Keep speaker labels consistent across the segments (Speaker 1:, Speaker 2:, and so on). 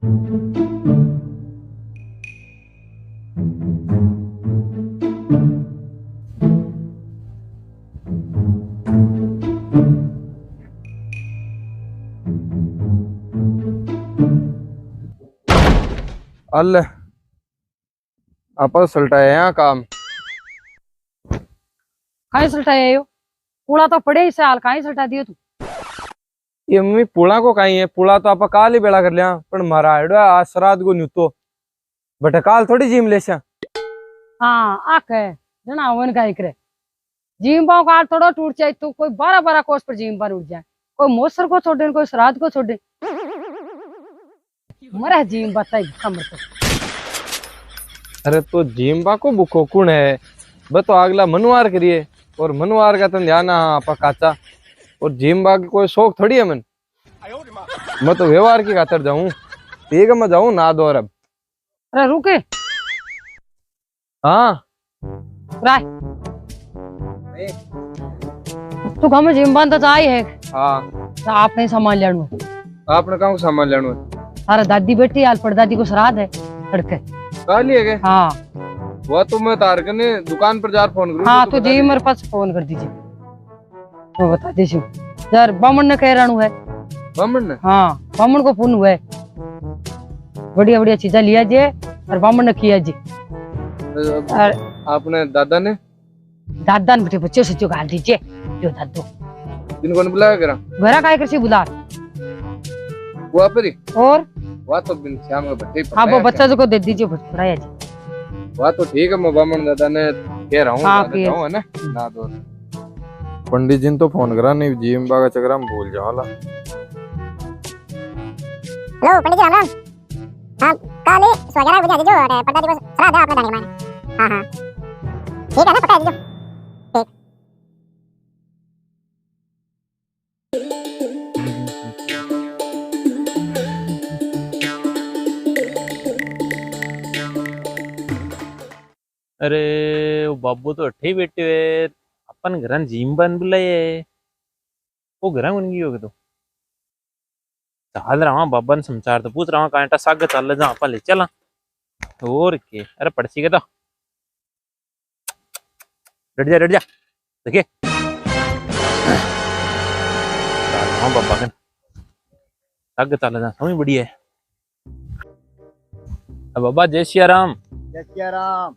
Speaker 1: अल आप सलटाए यहाँ काम
Speaker 2: कहीं सल्टाया यो पुड़ा तो पड़े ही साल कहीं सल्टा दियो तू।
Speaker 1: ये मम्मी पुला को कहीं है पुला तो आप काल ही बेड़ा कर लिया पर मारा आइडो आज श्राद्ध को न्यूतो बट काल थोड़ी जिम ले सा।
Speaker 2: हाँ आख है जना वन का करे जिम पाओ कार थोड़ा टूट जाए तो कोई 12 कोस पर जिम पर उठ जाए कोई मौसर को छोड़े कोई श्राद्ध को छोड़े मरा जिम बताई कमर तो।
Speaker 1: अरे तो जिम बा को बुको कुण है बस तो अगला मनवार करिए और मनवार का तो ध्यान आप काचा और जिम बा की कोई शौक थोड़ी है मैं तो व्यवहार की खातर जाऊं ठीक है मैं जाऊं ना दो अब।
Speaker 2: अरे रुके
Speaker 1: हाँ
Speaker 2: राय तू घर में जिम बंद तो आई है।
Speaker 1: हाँ
Speaker 2: तो आपने सामान लेना
Speaker 1: आपने कहाँ सामान लेना है?
Speaker 2: अरे दादी बेटी आल परदादी को श्राद्ध है तड़के
Speaker 1: कहा लिए गए?
Speaker 2: हाँ
Speaker 1: वो तो मैं तार करने दुकान पर जार फोन करूँ।
Speaker 2: हाँ तो जी मेरे पास फोन कर दीजिए मैं बता दीजिए यार बामन ने कह रहा है
Speaker 1: बामन ने
Speaker 2: हाँ बामन को फोन हुआ है बढ़िया बढ़िया चीजें लिया जी और बामन ने किया जी। और
Speaker 1: आपने दादा ने
Speaker 2: ने बेटे बच्चों से गाल दीजिए जो दादू
Speaker 1: जिनको बुलाया करा
Speaker 2: मेरा काय कर बुला
Speaker 1: वो पर ही
Speaker 2: और
Speaker 1: वह तो बिन श्याम का बच्चे
Speaker 2: हाँ वो बच्चा को दे दीजिए भटकराया जी।
Speaker 1: वह तो ठीक है मैं बामन दादा ने कह रहा हूँ
Speaker 2: हाँ,
Speaker 1: है ना दो पंडित जी ने तो फोन करा नहीं जिम बागा चक्कर हम भूल जाओ ला।
Speaker 3: हेलो पंडित जी राम राम। हाँ काले स्वगरा बुझा दीजिए और पता दिवस श्राद्ध है आपने जाने के माने। हाँ हाँ ठीक है ना पता दीजिए ठीक।
Speaker 4: अरे वो बाबू तो अठे ही बैठे हुए अपन घर जिम बन बुलाए वो घर उनकी होगी तो चाल रहा बाबा ने समाचार तो पूछ रहा कांटा साग चल जा अपन ले चला और के अरे पड़सी के तो डट जा देखे बाबा के साग चल जा समझ बढ़िया है। बाबा जय सिया राम।
Speaker 5: जय सिया राम।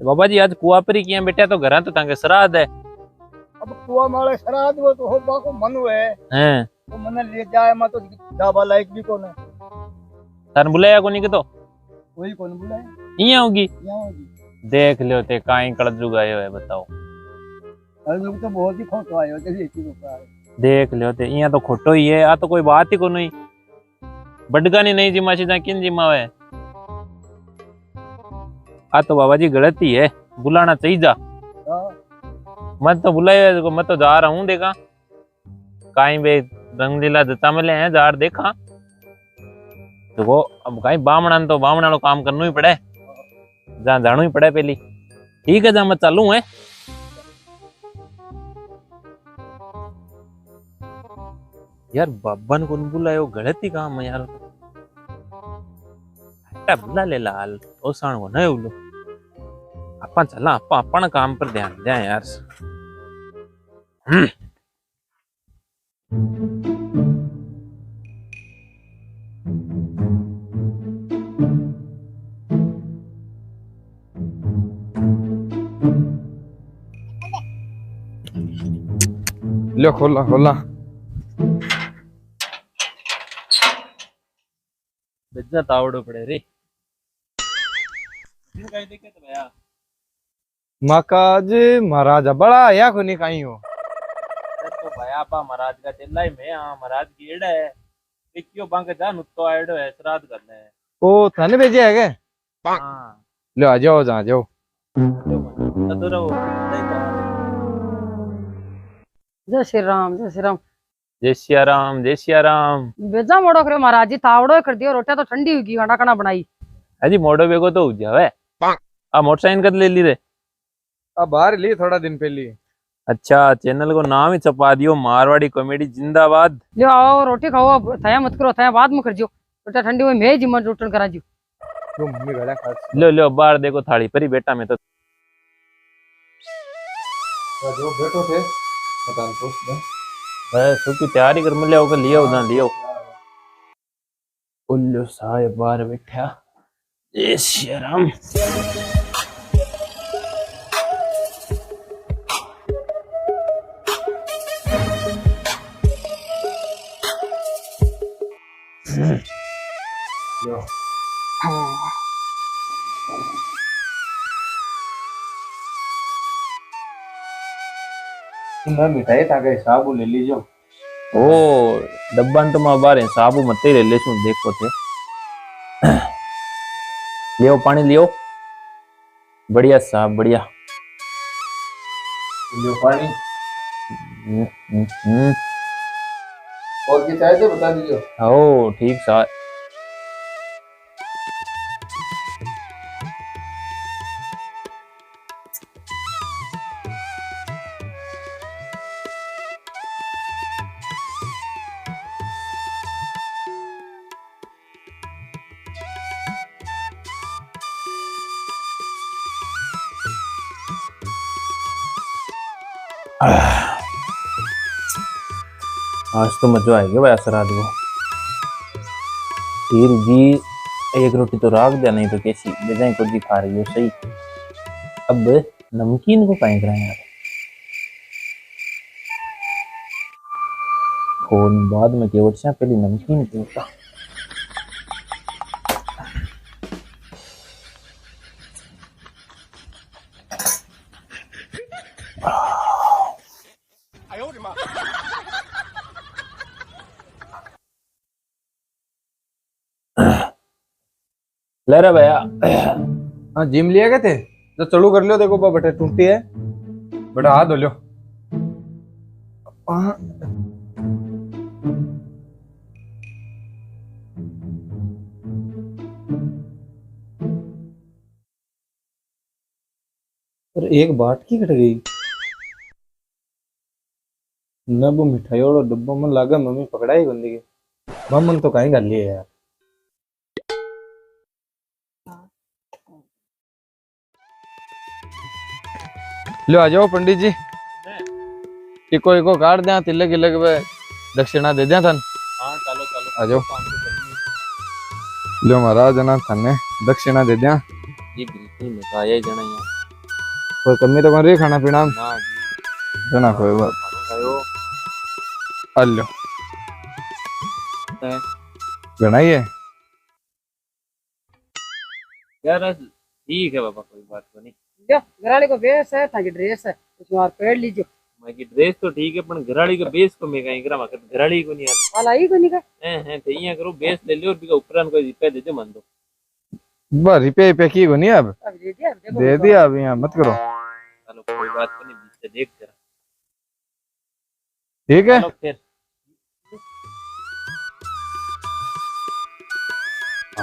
Speaker 4: बाबा जी आज कुआ पर ही किया बेटा तो घर तो तांगे श्राद्ध है।
Speaker 5: अब कुआ माले श्राद्ध वो तो होबा को मन है तो मन ले जाए मैं तो दाबा लायक भी कोने
Speaker 4: तार बुलाया कोनी के तो
Speaker 5: कोई कोन बुलाए
Speaker 4: इया होगी
Speaker 5: यहाँ होगी
Speaker 4: देख लियो ते काई कड़जू गयो है बताओ।
Speaker 5: अरे लोग तो बहुत ही खोटो आयो जैसे इसी को
Speaker 4: देख लियो ते इया तो खोटो ही है आ तो कोई बात ही को नहीं बडगानी नहीं जिमा सीधा किन जिमा है आ तो बाबा जी गलती है बुलाना चाहिए जा मैं तो बुलाया मैं तो जा रहा हूँ देखा कहीं बे रंगलीला दत्ता मिले हैं जार देखा तो वो अब कहीं बामणा तो बामणा लो काम करना ही पड़े जहाँ जाना ही पड़े पहली ठीक है जहाँ मैं चालू है। यार बाबा ने कौन बुलायो गलती काम है यार बुला ले लाल ओसाण को नहीं बोलो अपन चला अपन काम पर ध्यान दे यार।
Speaker 1: लो खोला खोला
Speaker 4: बेजना तावड़ो पड़े रे
Speaker 1: मकाज महाराज बड़ा या कोनी कहीं हो
Speaker 4: तो भया पा महाराज का चेला ही मैं हां महाराज की एड़ा है देखियो बांक जा नुत्तो आड़ो है श्राद्ध करने है
Speaker 1: ओ थाने भेजे है के
Speaker 4: हां
Speaker 1: लो आ जाओ जा जाओ
Speaker 4: अधूरा वो
Speaker 2: जय श्री राम जय श्री राम।
Speaker 4: जय सिया राम जय सिया राम।
Speaker 2: बेजा मोड़ो करे महाराज जी तावड़ो कर दियो रोटियां तो ठंडी होगी खाना खाना बनाई
Speaker 4: अजी मोड़ो बेगो तो हो जावे आ मोटरसाइकिल कद ले ली रे
Speaker 1: अब बाहर ली थोड़ा दिन पहले।
Speaker 4: अच्छा चैनल को नाम ही छपा दियो मारवाड़ी कॉमेडी जिंदाबाद।
Speaker 2: लो आओ रोटी खाओ थया मत करो थया बाद में कर जियो बेटा ठंडी में मैं जिम्मा रोटन करा जू
Speaker 1: जो मम्मी गड़ा खा
Speaker 4: लो लो बाहर देखो थाली परी बेटा में तो
Speaker 1: जो बैठो थे बता पूछ दे
Speaker 4: बस उसकी तैयारी कर मिले होकर लियो ना लियो उल्लू साहब बाहर बैठा जय श्री राम
Speaker 1: मैं मिठाई ताके साबु ले लीजो
Speaker 4: ओ डब्बा तो मैं बाहर साबु मत ही ले ले छू देखो थे लियो पानी लियो बढ़िया साहब बढ़िया
Speaker 1: लियो पानी
Speaker 4: हम्म, हम्म, हम्म।
Speaker 1: और की चाय तो बता दीजिए
Speaker 4: ओ ठीक साहब आज तो मजा आएगा भाई श्राद्ध को फिर जी एक रोटी तो राख दिया नहीं तो कैसी बेजाई को जी खा रही हो सही अब नमकीन को कहीं कराए यार फोन बाद में केवट से पहले नमकीन के होता ले रहा भैया
Speaker 1: हाँ जिम लिया गए थे तो चलू कर लियो देखो बटे टूटी है बड़ा हाथ धो लियो हाँ। और एक बाट की कट गई न वो मिठाई और डब्बा में लागा मम्मी पकड़ाई बंदी के मम्मन तो कहीं गल है यार लो आ जाओ पंडित जी इको इको काट दिया तिलक इलक वे दक्षिणा दे दिया थन
Speaker 4: हाँ चलो चलो
Speaker 1: आ जाओ लो महाराज ना थने दक्षिणा दे दिया
Speaker 4: जी बिल्कुल मजा आया ही जाना यार
Speaker 1: कोई कमी तो कौन रही खाना पीना
Speaker 4: ना जी
Speaker 1: जना कोई बात
Speaker 4: खाना खाओ
Speaker 1: अल्लो
Speaker 4: है।
Speaker 1: घना ही है
Speaker 4: यार ठीक है बाबा कोई बात तो नहीं
Speaker 2: जो घराले को बेस है ताकि ड्रेस है उसमें और पेड़ लीजिए
Speaker 4: मैं की ड्रेस तो ठीक है पण घराड़ी का बेस को मैं कहीं करा मगर घराड़ी को नहीं यार
Speaker 2: वाला ही को नहीं का
Speaker 4: हैं तो यहाँ करो बेस ले लो और बिका ऊपर कोई रिपे दे दो मन दो
Speaker 1: बस रिपे पे की को नहीं अब
Speaker 2: अब दे दिया देखो
Speaker 1: दे दिया अब यहाँ मत करो
Speaker 4: चलो कोई बात तो नहीं बीच से देख जरा
Speaker 1: ठीक है
Speaker 4: चलो फिर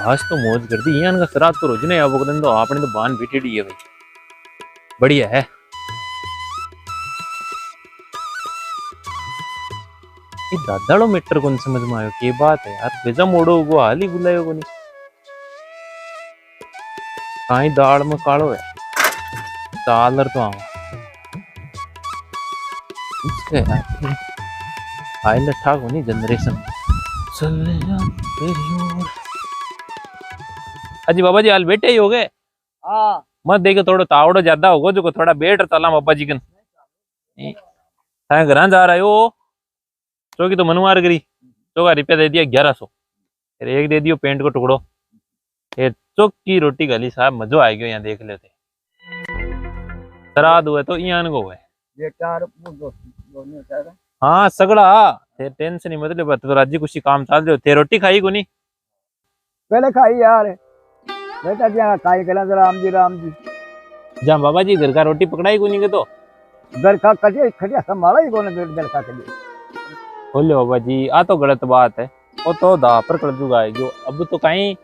Speaker 4: आज तो मौज कर दी यहाँ का श्राद्ध तो रोज नहीं अब दिन तो आपने तो बान बीटी है भाई बढ़िया है ये दादाड़ो मीटर कौन समझ में आयो के बात है यार बेजा मोड़ो को हाल ही बुलायो को नहीं काई दाल में कालो है दालर तो आवा इसके यार आइल लठा को नहीं जनरेशन चले जा तेरी ओर अजी बाबा जी हाल बेटे ही हो गए
Speaker 5: हाँ
Speaker 4: मत देखे थोड़ा तावड़ो ज्यादा होगा जो थोड़ा बेट तला बाबा जी कन घर जा रहा है वो चौकी तो मनवार करी चौका रुपया दे दिया 1100 फिर एक दे दियो पेंट को टुकड़ो फिर चौक की रोटी गाली साहब मजो आ गयो यहाँ देख लेते श्राद्ध हुए तो यहाँ को हुए
Speaker 5: ये चार दोनों चार
Speaker 4: हाँ सगड़ा थे टेंशन नहीं मतलब तो राजी कुछ काम चाल रहे थे रोटी खाई को नहीं
Speaker 5: पहले खाई यार बेटा जी खाई कला राम जी
Speaker 4: जहाँ बाबा जी घर का रोटी पकड़ाई को नहीं के तो
Speaker 5: घर का कटे खटिया संभाला ही कोने घर का कटे
Speaker 4: बोले बाबा जी आ तो गलत बात है वो तो दा पर कड़जुग आएगी अब तो कहीं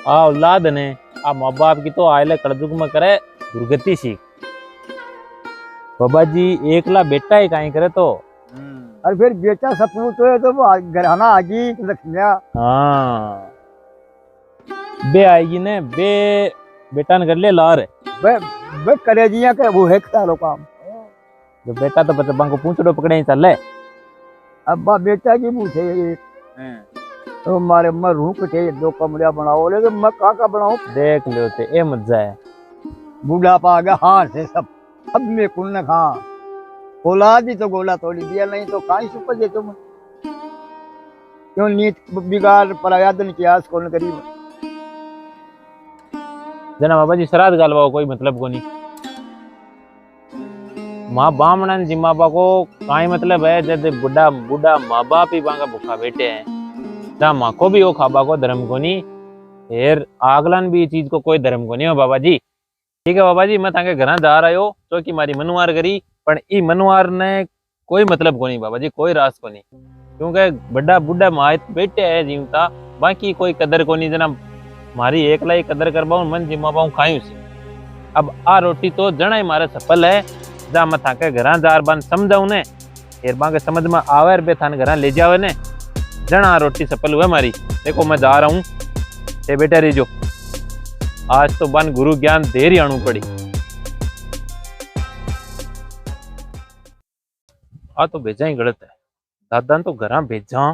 Speaker 4: आ औलाद ने आ माँ बाप की तो आयले कड़जुग में करे दुर्गति सीख बाबा जी एकला बेटा ही कहीं करे तो
Speaker 5: और फिर बेटा सपूत हुए तो वो घराना आगी रखना
Speaker 4: हाँ बे आएगी ने बे बेटा ने कर ले लार
Speaker 5: बे करे जिया के वो है सारो काम
Speaker 4: जो बेटा तो बच्चा को पूछड़ो पकड़े ही चल ले
Speaker 5: अब्बा बेटा की पूछे तो मारे मैं रूह के दो कमरा बनाओ लेकिन मैं का बनाऊं
Speaker 4: देख लो ते ए मजा है
Speaker 5: बुढ़ापा आ गया हाथ से सब में कुल न खा औलाद ही तो गोला तोड़ी दिया नहीं तो काई सुपर दे तुम क्यों नीत बिगाड़ परायादन की आस कौन करीब
Speaker 4: जना बाबा जी श्राद्ध गालवाओ कोई मतलब को नहीं माँ बामणन जी माँ बाप को काई मतलब है जब बुढ़ा बुढ़ा माँ बाप ही बांगा भूखा बैठे हैं जा माँ को भी वो खाबा को धर्म को नहीं फिर आगलन भी चीज को कोई धर्म को नहीं हो बाबा जी ठीक है बाबा जी मैं ताके घर जा रहा हो तो कि मारी मनवार करी पर ई मनवार ने कोई मतलब को नहीं बाबा जी कोई रास को नहीं क्योंकि बड़ा बुढ़ा माँ बैठे है जीवता बाकी कोई कदर को नहीं जना मारी एकला ही कदर करवाऊं मन जिम्मा पाऊं खायूं से अब आ रोटी तो जना ही मारे सफल है जा मैं थाके घर जार बन समझाऊं ने फिर बाके समझ में आवे बे थाने घर ले जावे ने जना रोटी सफल हुआ मारी देखो मैं जा रहा हूँ ते बेटा रही आज तो बन गुरु ज्ञान देर ही आनू पड़ी आ तो भेजा ही गलत है दादा तो घर भेजा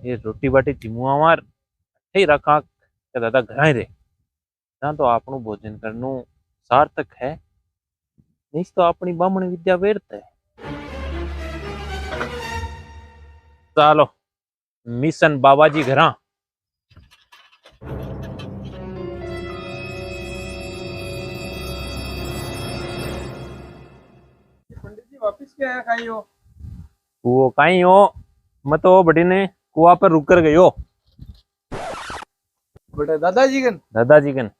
Speaker 4: ये रोटी बाटी जिमुआ मार ही रखा के दादा घर ही रहे ना तो आपनु भोजन करनु सार्थक है नहीं तो अपनी बामण विद्या व्यर्थ है चलो मिशन बाबाजी घरा
Speaker 1: पंडित जी वापिस क्या है खाई हो
Speaker 4: वो कहीं हो मैं तो बड़ी ने कुआ पर रुक कर गयो
Speaker 1: बेटा दादाजी कन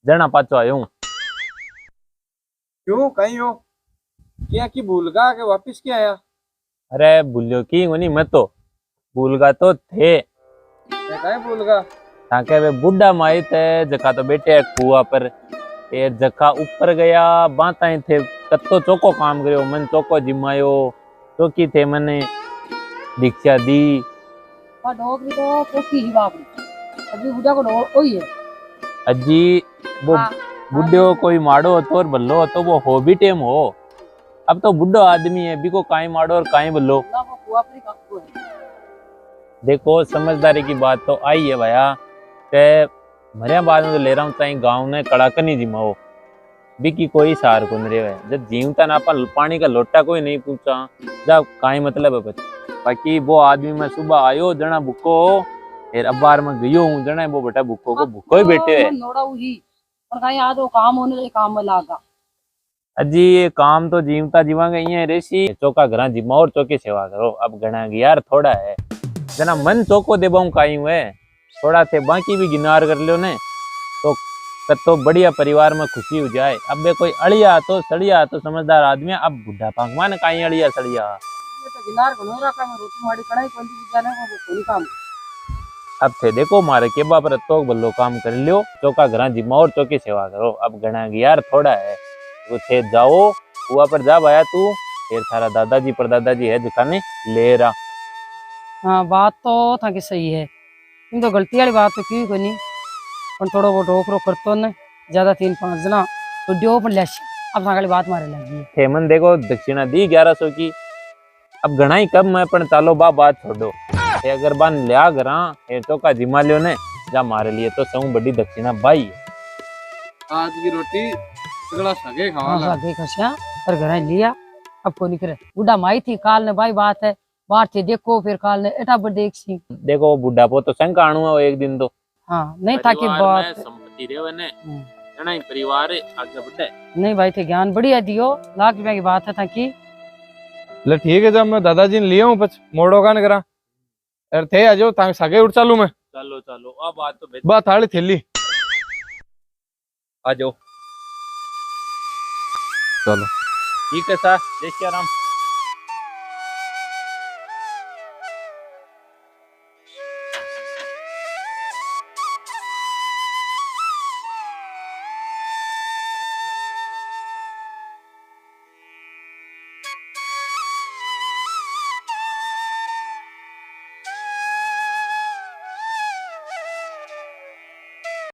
Speaker 1: जना पाचो आयो हूँ क्यों कहीं हो क्या की भूल गा के वापिस क्या आया
Speaker 4: अरे भूलियो की नहीं मैं तो भूलगा तो थे
Speaker 1: कहीं भूल गा
Speaker 4: ताके वे बुढ़ा माई थे जखा तो बेटे कुआ पर ये जखा ऊपर गया बाताएं थे कत्तो चौको काम करो मन चौको जिमायो चौकी थे मने दीक्षा दी
Speaker 2: पर डॉग भी तो कोकी ही बाप अभी बुढ़ा को डॉग ओही है
Speaker 4: अजी वो बुढ़े हो कोई माड़ो तो और बल्लो हो तो वो हो भी टेम हो अब तो बुढ़ो आदमी है बिको काई माड़ो और काई बल्लो
Speaker 2: ना वो कुआ पर ही काम है
Speaker 4: देखो समझदारी की बात तो आई है भैया के मरिया बाद में तो ले रहा हूँ चाहे गाँव ने कड़ाकनी जिमाओ बिकी कोई सार को नहीं रहे जब जीवता ना अपन पानी का लोटा कोई नहीं पूछा जब काई मतलब है बच्चे बाकी वो आदमी मैं सुबह आयो जना भूखो फिर अबार में गयो हूँ जना वो बेटा भूखो को भूखो ही बैठे है
Speaker 2: नोड़ा हुई और कहीं आज वो काम होने लगे काम में लागा
Speaker 4: अजी ये काम तो जीवता जीवा गई है रेसी चौका घर जिमा और चौकी सेवा करो अब गणा यार थोड़ा है जना मन चौको देबाऊ काई हुए थोड़ा थे बाकी भी गिनार कर लो ने तो बढ़िया परिवार में खुशी हो जाए अब बे कोई अड़िया तो सड़िया तो समझदार आदमी अब बुढ़ा पांगवा ने काई अड़िया सड़िया
Speaker 2: ये तो गिनार को नोरा का मैं रोटी माड़ी कढ़ाई कोई बुझाने को वो कोई काम
Speaker 4: अब थे देखो मारे के बाप तो बल्लो काम कर लियो चौका घर जिमा और चौकी सेवा करो अब गणा यार थोड़ा है तो थे जाओ कुआ पर जा भाया तू फिर थारा दादाजी परदादाजी है दुकाने ले रहा
Speaker 2: हाँ बात तो था कि सही है तुम तो गलती वाली बात तो की कोई नहीं पर थोड़ा बहुत रोक करतो ने ज्यादा 3-5 जना तो ड्यो पर लेश अब सागली बात मारे लगी है
Speaker 4: हेमन देखो दक्षिणा दी 1100 की अब घना ही कब मैं पण चालो बात छोड़ो ये अगर बान लिया घरा ये चौका जिमा लियो ने जा मारे लिए तो सऊ बड़ी दक्षिणा भाई
Speaker 1: आज की रोटी सगला सगे
Speaker 2: हाँ
Speaker 1: खावाला
Speaker 2: सागे खसिया पर घर लिया अब को निकले बुढ़ा माई थी काल ने भाई बात है बाहर थे देखो फिर काल ने एटा पर देख सी
Speaker 4: देखो वो बुढ़ा पो तो शंका आणु है एक दिन तो
Speaker 2: हाँ नहीं था कि बात
Speaker 4: संपत्ति रेवे ने जना ही परिवार आगे बढ़े
Speaker 2: नहीं भाई थे ज्ञान बढ़िया दियो लाख रुपया की बात है था कि
Speaker 1: ले ठीक है जब मैं दादाजी ने लिया हूँ पच मोड़ो कान करा अरे थे आजो तांग सगे उठ चालू मैं
Speaker 4: चलो चलो अब बात तो
Speaker 1: बात थाली थैली
Speaker 4: आ जाओ
Speaker 1: चलो
Speaker 4: ठीक है सर जय श्री राम